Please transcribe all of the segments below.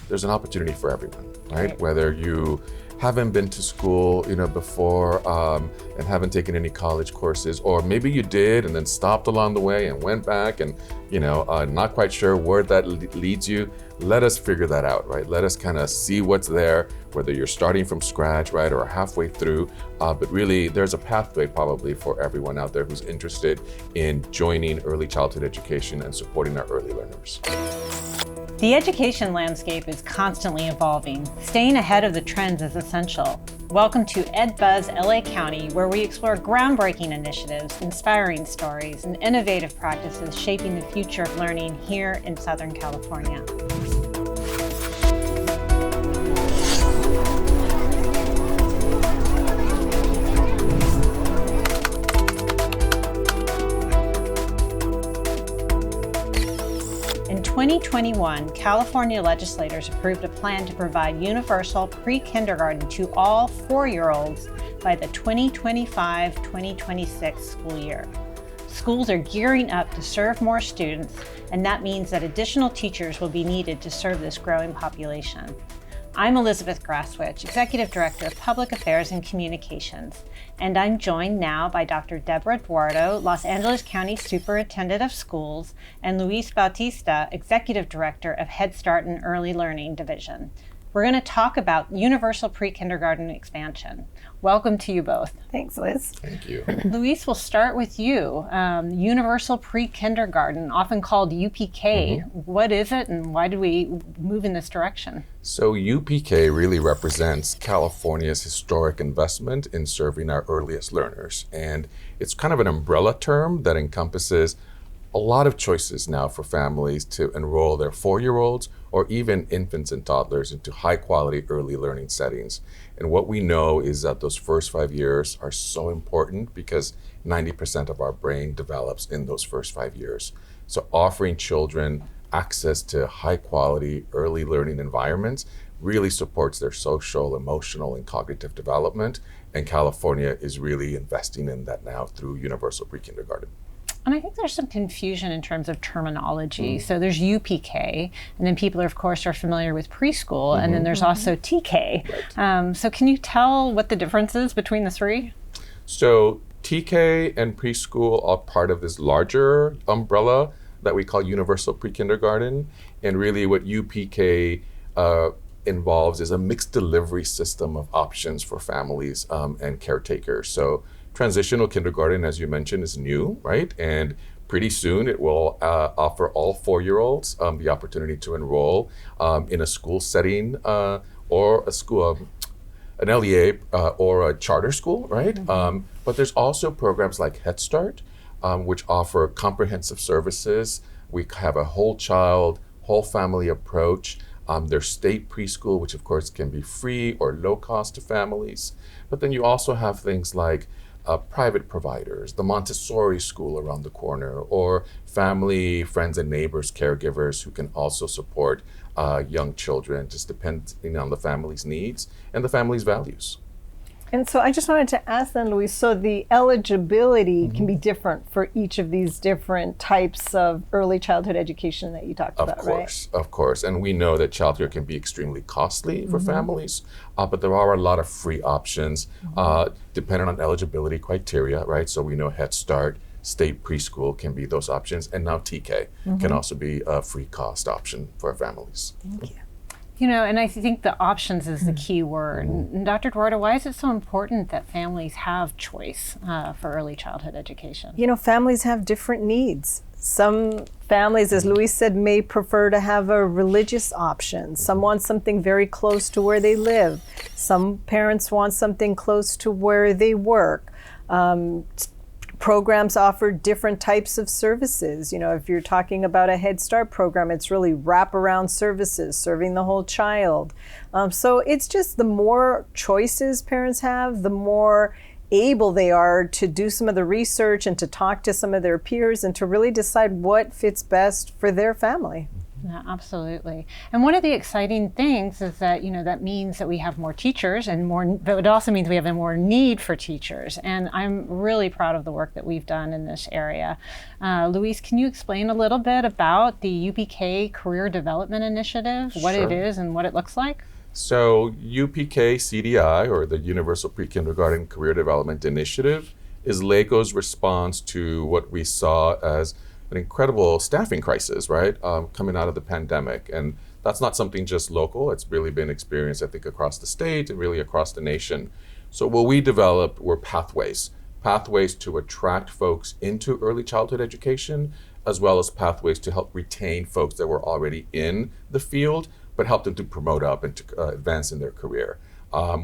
there's an opportunity for everyone, right? Whether you haven't been to school, before and haven't taken any college courses, or maybe you did and then stopped along the way and went back and, not quite sure where that leads you. Let us figure that out, right? Let us kind of see what's there, whether you're starting from scratch, right, or halfway through. But really, there's a pathway probably for everyone out there who's interested in joining early childhood education and supporting our early learners. The education landscape is constantly evolving. Staying ahead of the trends is essential. Welcome to EdBuzz LA County, where we explore groundbreaking initiatives, inspiring stories, and innovative practices shaping the future of learning here in Southern California. In 2021, California legislators approved a plan to provide universal pre-kindergarten to all 4-year-olds by the 2025-2026 school year. Schools are gearing up to serve more students, and that means that additional teachers will be needed to serve this growing population. I'm Elizabeth Graswich, Executive Director of Public Affairs and Communications, and I'm joined now by Dr. Deborah Duardo, Los Angeles County Superintendent of Schools, and Luis Bautista, Executive Director of Head Start and Early Learning Division. We're going to talk about Universal Prekindergarten expansion. Welcome to you both. Thanks, Liz. Thank you. Luis, we'll start with you. Universal Prekindergarten, often called UPK. What is it and why did we move in this direction? So UPK really represents California's historic investment in serving our earliest learners. And it's kind of an umbrella term that encompasses a lot of choices now for families to enroll their 4-year-olds or even infants and toddlers into high quality early learning settings. And what we know is that those first 5 years are so important because 90% of our brain develops in those first 5 years. So offering children access to high quality early learning environments really supports their social, emotional, and cognitive development. And California is really investing in that now through Universal Prekindergarten. And I think there's some confusion in terms of terminology. So there's UPK, and then people of course are familiar with preschool, and then there's also TK. Right. So can you tell what the difference is between the three? So TK and preschool are part of this larger umbrella that we call Universal Prekindergarten. And really what UPK involves is a mixed delivery system of options for families and caretakers. So transitional kindergarten, as you mentioned, is new, right? And pretty soon it will offer all 4-year-olds the opportunity to enroll in a school setting or a school, an LEA or a charter school, right? But there's also programs like Head Start, which offer comprehensive services. We have a whole child, whole family approach. There's state preschool, which of course can be free or low cost to families. But then you also have things like private providers, the Montessori school around the corner, or family, friends and neighbors, caregivers who can also support young children, just depending on the family's needs and the family's values. And so I just wanted to ask then, Luis, so the eligibility can be different for each of these different types of early childhood education that you talked about, right? Of course. And we know that childcare can be extremely costly for families, but there are a lot of free options depending on eligibility criteria, right? So we know Head Start, state preschool can be those options, and now TK can also be a free cost option for families. Thank you. You know, and I think the options is the key word. And Dr. Duardo, why is it so important that families have choice for early childhood education? You know, families have different needs. Some families, as Luis said, may prefer to have a religious option. Some want something very close to where they live. Some parents want something close to where they work. Programs offer different types of services. You know, if you're talking about a Head Start program, it's really wraparound services, serving the whole child. So it's just the more choices parents have, the more able they are to do some of the research and to talk to some of their peers and to really decide what fits best for their family. Yeah, absolutely. And one of the exciting things is that, that means that we have more teachers but it also means we have a more need for teachers. And I'm really proud of the work that we've done in this area. Luis, can you explain a little bit about the UPK Career Development Initiative, what it is and what it looks like? So UPK CDI, or the Universal Prekindergarten Career Development Initiative, is LACO's response to what we saw as an incredible staffing crisis, right, coming out of the pandemic. And that's not something just local. It's really been experienced, I think, across the state and really across the nation. So what we developed were pathways to attract folks into early childhood education, as well as pathways to help retain folks that were already in the field, but help them to promote up and to advance in their career.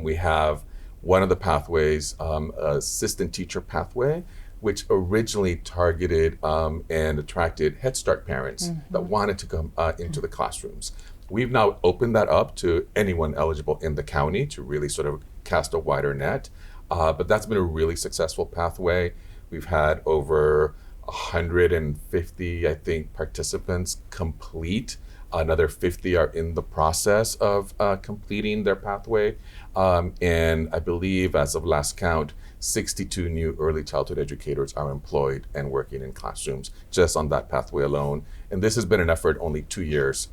We have one of the pathways, assistant teacher pathway, which originally targeted and attracted Head Start parents that wanted to come into the classrooms. We've now opened that up to anyone eligible in the county to really sort of cast a wider net. But that's been a really successful pathway. We've had over 150, I think, participants complete. Another 50 are in the process of completing their pathway. And I believe as of last count, 62 new early childhood educators are employed and working in classrooms just on that pathway alone. And this has been an effort only 2 years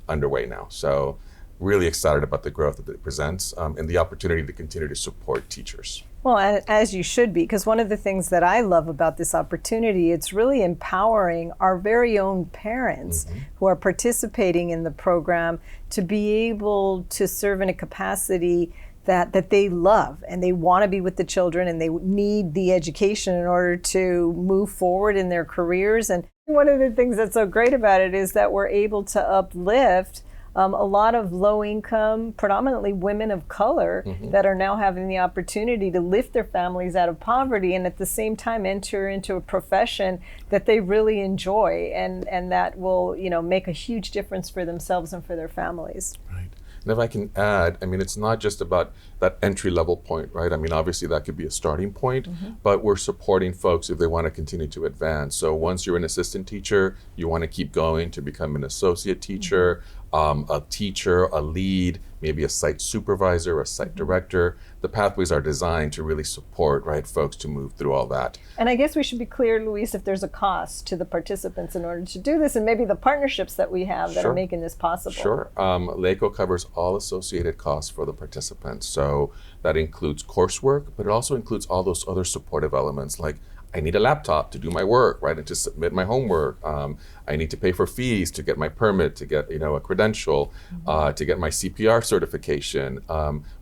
underway now. So really excited about the growth that it presents and the opportunity to continue to support teachers. Well, as you should be, because one of the things that I love about this opportunity, it's really empowering our very own parents who are participating in the program to be able to serve in a capacity that they love, and they want to be with the children, and they need the education in order to move forward in their careers. And one of the things that's so great about it is that we're able to uplift a lot of low-income, predominantly women of color, that are now having the opportunity to lift their families out of poverty and at the same time enter into a profession that they really enjoy, and that will, make a huge difference for themselves and for their families. Right. And if I can add, it's not just about that entry-level point, right? Obviously that could be a starting point, but we're supporting folks if they want to continue to advance. So once you're an assistant teacher, you want to keep going to become an associate teacher, a teacher, a lead, maybe a site supervisor, a site director. The pathways are designed to really support, right, folks to move through all that. And I guess we should be clear, Luis, if there's a cost to the participants in order to do this, and maybe the partnerships that we have that are making this possible. Sure. LACO covers all associated costs for the participants. So that includes coursework, but it also includes all those other supportive elements like I need a laptop to do my work, right, and to submit my homework. I need to pay for fees to get my permit, to get a credential, to get my CPR certification.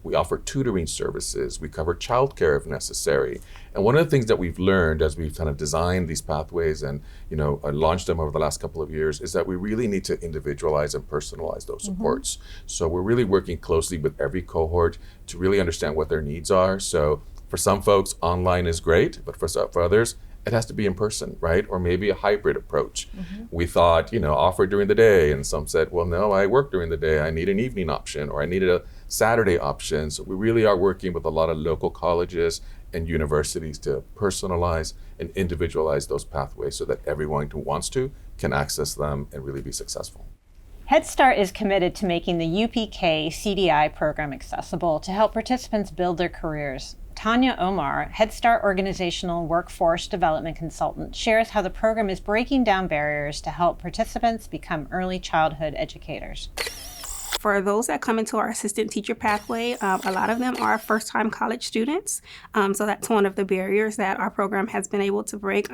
We offer tutoring services. We cover childcare if necessary. And one of the things that we've learned as we've kind of designed these pathways and launched them over the last couple of years is that we really need to individualize and personalize those supports. So we're really working closely with every cohort to really understand what their needs are. So for some folks, online is great, but for others, it has to be in person, right? Or maybe a hybrid approach. We thought, offer during the day, and some said, well, no, I work during the day. I need an evening option, or I needed a Saturday option. So we really are working with a lot of local colleges and universities to personalize and individualize those pathways so that everyone who wants to can access them and really be successful. Head Start is committed to making the UPK CDI program accessible to help participants build their careers. Tonya Omar, Head Start Organizational Workforce Development Consultant, shares how the program is breaking down barriers to help participants become early childhood educators. For those that come into our assistant teacher pathway, a lot of them are first-time college students. So that's one of the barriers that our program has been able to break.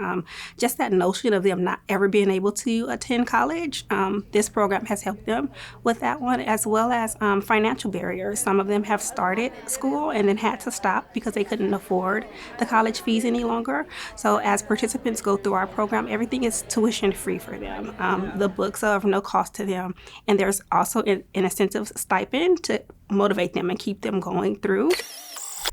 Just that notion of them not ever being able to attend college. This program has helped them with that one, as well as financial barriers. Some of them have started school and then had to stop because they couldn't afford the college fees any longer. So as participants go through our program, everything is tuition free for them. The books are of no cost to them. And there's also an incentive stipend to motivate them and keep them going through.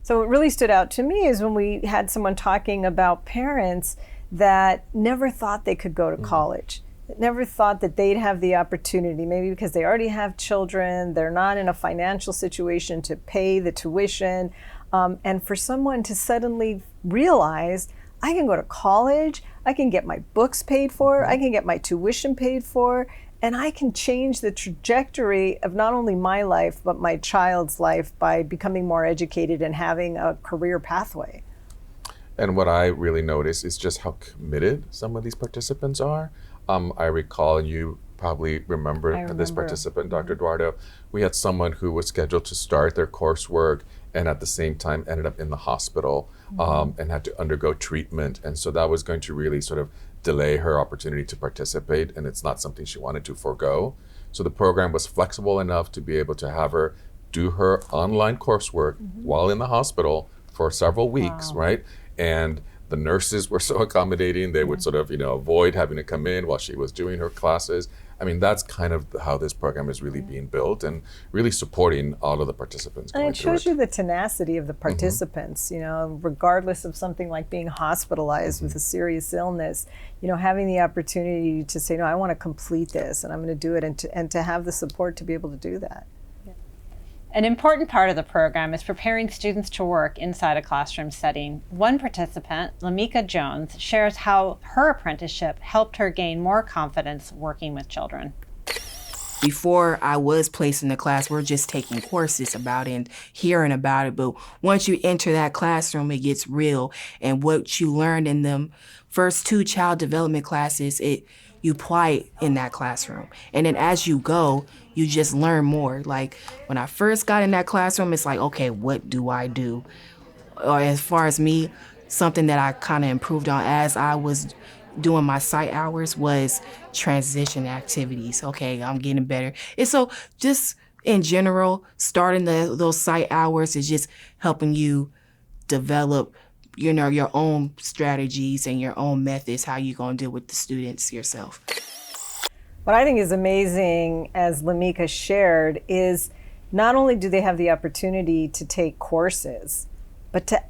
So what really stood out to me is when we had someone talking about parents that never thought they could go to college, that never thought that they'd have the opportunity, maybe because they already have children, they're not in a financial situation to pay the tuition, and for someone to suddenly realize, I can go to college, I can get my books paid for, I can get my tuition paid for, And I can change the trajectory of not only my life, but my child's life by becoming more educated and having a career pathway. And what I really notice is just how committed some of these participants are. I recall, and you probably remember this participant, Dr. Duardo. We had someone who was scheduled to start their coursework and at the same time ended up in the hospital and had to undergo treatment. And so that was going to really sort of delay her opportunity to participate, and it's not something she wanted to forego. So the program was flexible enough to be able to have her do her online coursework while in the hospital for several weeks, right? And the nurses were so accommodating. They would sort of, avoid having to come in while she was doing her classes. I mean, that's kind of how this program is really being built and really supporting all of the participants going And it shows you the tenacity of the participants, regardless of something like being hospitalized with a serious illness, having the opportunity to say, no, I want to complete this and I'm going to do it, and to have the support to be able to do that. An important part of the program is preparing students to work inside a classroom setting. One participant, LaMika Jones, shares how her apprenticeship helped her gain more confidence working with children. Before I was placed in the class, we're just taking courses about it and hearing about it. But once you enter that classroom, it gets real. And what you learned in them first 2 child development classes, you apply it in that classroom. And then as you go, you just learn more. Like when I first got in that classroom, it's like, okay, what do I do? Or as far as me, something that I kind of improved on as I was doing my site hours was transition activities. Okay, I'm getting better. And so just in general, starting those site hours is just helping you develop your own strategies and your own methods, how you're going to deal with the students yourself. What I think is amazing, as LaMika shared, is not only do they have the opportunity to take courses, but to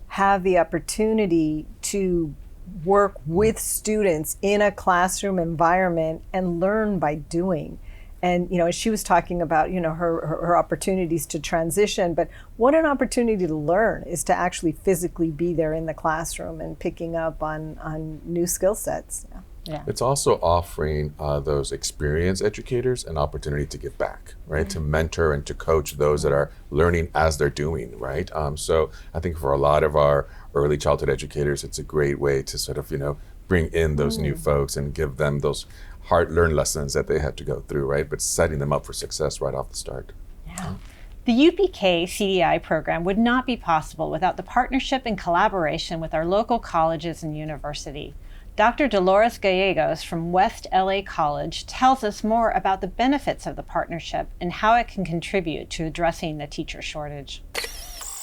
have the opportunity to work with students in a classroom environment and learn by doing. And she was talking about her opportunities to transition, but what an opportunity to learn is to actually physically be there in the classroom and picking up on new skill sets. Yeah. It's also offering those experienced educators an opportunity to give back, right? To mentor and to coach those that are learning as they're doing, right? So I think for a lot of our early childhood educators, it's a great way to sort of, bring in those new folks and give them those hard-learned lessons that they had to go through, right? But setting them up for success right off the start. Yeah. The UPK CDI program would not be possible without the partnership and collaboration with our local colleges and university. Dr. Dolores Gallegos from West LA College tells us more about the benefits of the partnership and how it can contribute to addressing the teacher shortage.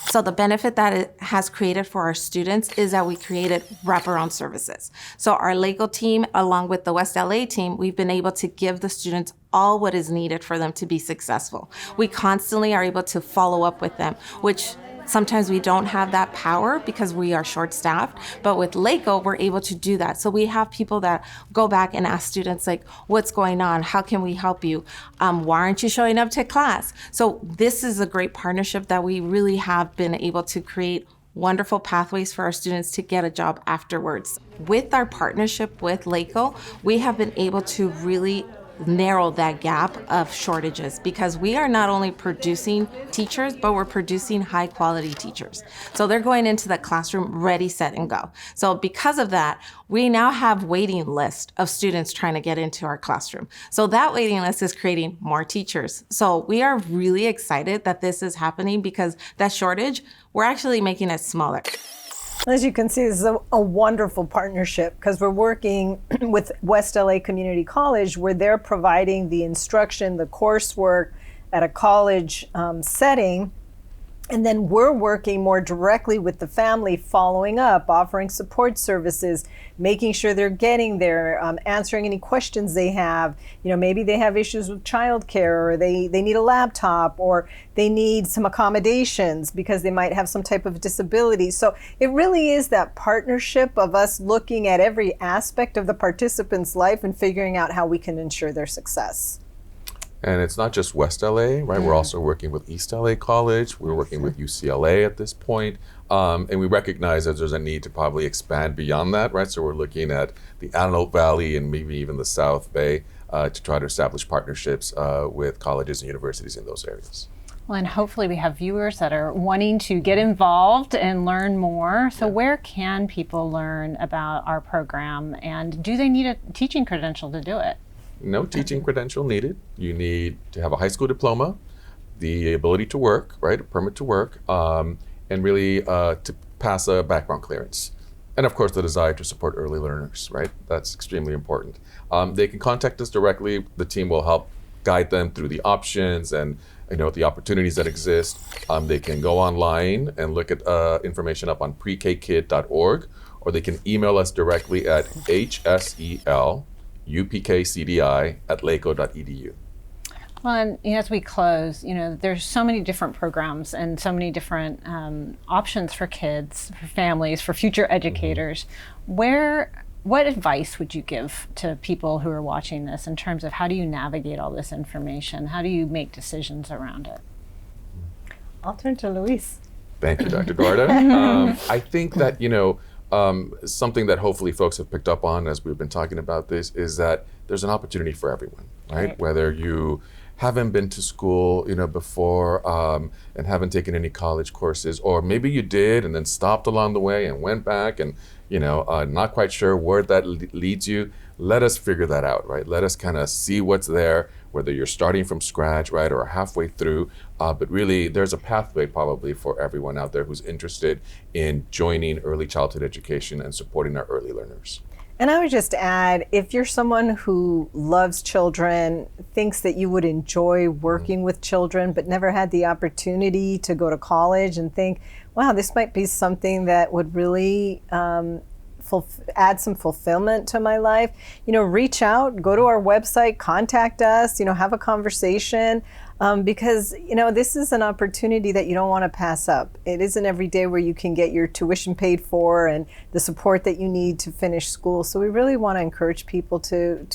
So the benefit that it has created for our students is that we created wraparound services. So our LACO team, along with the West LA team, we've been able to give the students all what is needed for them to be successful. We constantly are able to follow up with them, which sometimes we don't have that power because we are short-staffed, but with LACO, we're able to do that. So we have people that go back and ask students like, what's going on? How can we help you? Why aren't you showing up to class? So this is a great partnership that we really have been able to create wonderful pathways for our students to get a job afterwards. With our partnership with LACO, we have been able to really narrow that gap of shortages because we are not only producing teachers, but we're producing high quality teachers. So they're going into the classroom ready, set, and go. So because of that, we now have waiting list of students trying to get into our classroom. So that waiting list is creating more teachers. So we are really excited that this is happening because that shortage, we're actually making it smaller. As you can see, this is a wonderful partnership because we're working with West LA Community College where they're providing the instruction, the coursework at a college setting. And then we're working more directly with the family, following up, offering support services, making sure they're getting there, answering any questions they have. Maybe they have issues with childcare, or they need a laptop, or they need some accommodations because they might have some type of disability. So it really is that partnership of us looking at every aspect of the participant's life and figuring out how we can ensure their success. And it's not just West LA, right? We're also working with East LA College. We're working with UCLA at this point. And we recognize that there's a need to probably expand beyond that, right? So we're looking at the Antelope Valley and maybe even the South Bay to try to establish partnerships with colleges and universities in those areas. Well, and hopefully we have viewers that are wanting to get involved and learn more. So where can people learn about our program, and do they need a teaching credential to do it? No teaching credential needed. You need to have a high school diploma, the ability to work, right, a permit to work, and really to pass a background clearance. And of course, the desire to support early learners, right? That's extremely important. They can contact us directly. The team will help guide them through the options and the opportunities that exist. They can go online and look at information up on prekkid.org, or they can email us directly at hselupkcdi@laco.edu. Well, and as we close, there's so many different programs and so many different options for kids, for families, for future educators. What advice would you give to people who are watching this in terms of how do you navigate all this information? How do you make decisions around it? I'll turn to Luis. Thank you, Dr. Duardo. I think that, something that hopefully folks have picked up on as we've been talking about this is that there's an opportunity for everyone, right? Whether you haven't been to school, before and haven't taken any college courses, or maybe you did and then stopped along the way and went back and, not quite sure where that leads you. Let us figure that out, right? Let us kind of see what's there, whether you're starting from scratch, right, or halfway through. But really, there's a pathway probably for everyone out there who's interested in joining early childhood education and supporting our early learners. And I would just add, if you're someone who loves children, thinks that you would enjoy working with children, but never had the opportunity to go to college, and think, wow, this might be something that would really add some fulfillment to my life, reach out, go to our website, contact us, have a conversation. Because, this is an opportunity that you don't want to pass up. It isn't every day where you can get your tuition paid for and the support that you need to finish school. So we really want to encourage people to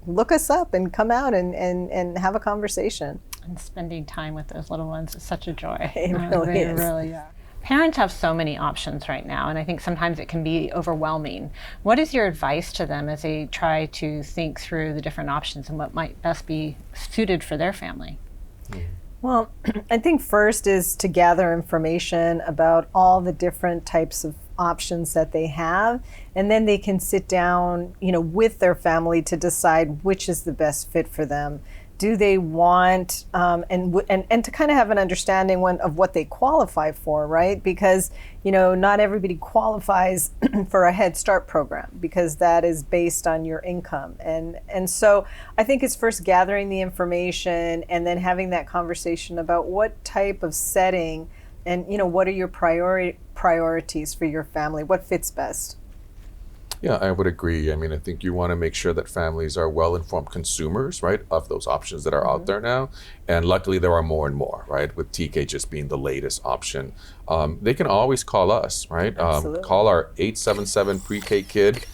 look us up and come out and have a conversation. And spending time with those little ones is such a joy. It really is. Really are. Parents have so many options right now, and I think sometimes it can be overwhelming. What is your advice to them as they try to think through the different options and what might best be suited for their family? Well, I think first is to gather information about all the different types of options that they have, and then they can sit down, with their family to decide which is the best fit for them. Do they want, and to kind of have an understanding of what they qualify for, right? Because, not everybody qualifies for a Head Start program because that is based on your income. And so I think it's first gathering the information and then having that conversation about what type of setting and, what are your priorities for your family, what fits best. Yeah, I would agree. I mean, I think you want to make sure that families are well-informed consumers, right, of those options that are out there now. And luckily, there are more and more, right, with TK just being the latest option. They can always call us, right? Call our 877-PRE-K-KID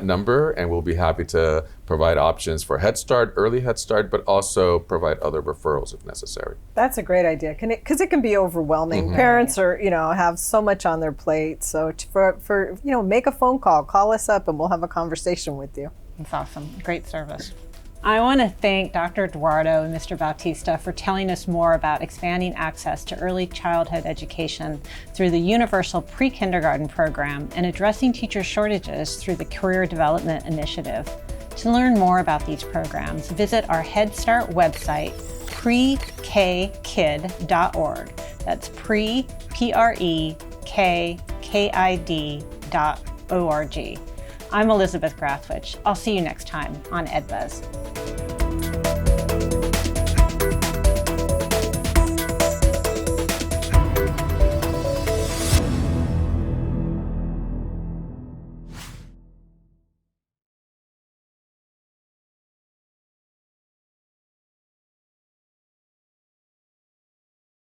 number, and we'll be happy to provide options for Head Start, early Head Start, but also provide other referrals if necessary. That's a great idea, because it can be overwhelming. Parents are, have so much on their plate. So for make a phone call us up, and we'll have a conversation with you. That's awesome. Great service. I want to thank Dr. Duardo and Mr. Bautista for telling us more about expanding access to early childhood education through the Universal Prekindergarten program and addressing teacher shortages through the Career Development Initiative. To learn more about these programs, visit our Head Start website, prekkid.org. That's prekkid.org. I'm Elizabeth Grathwich. I'll see you next time on EdBuzz.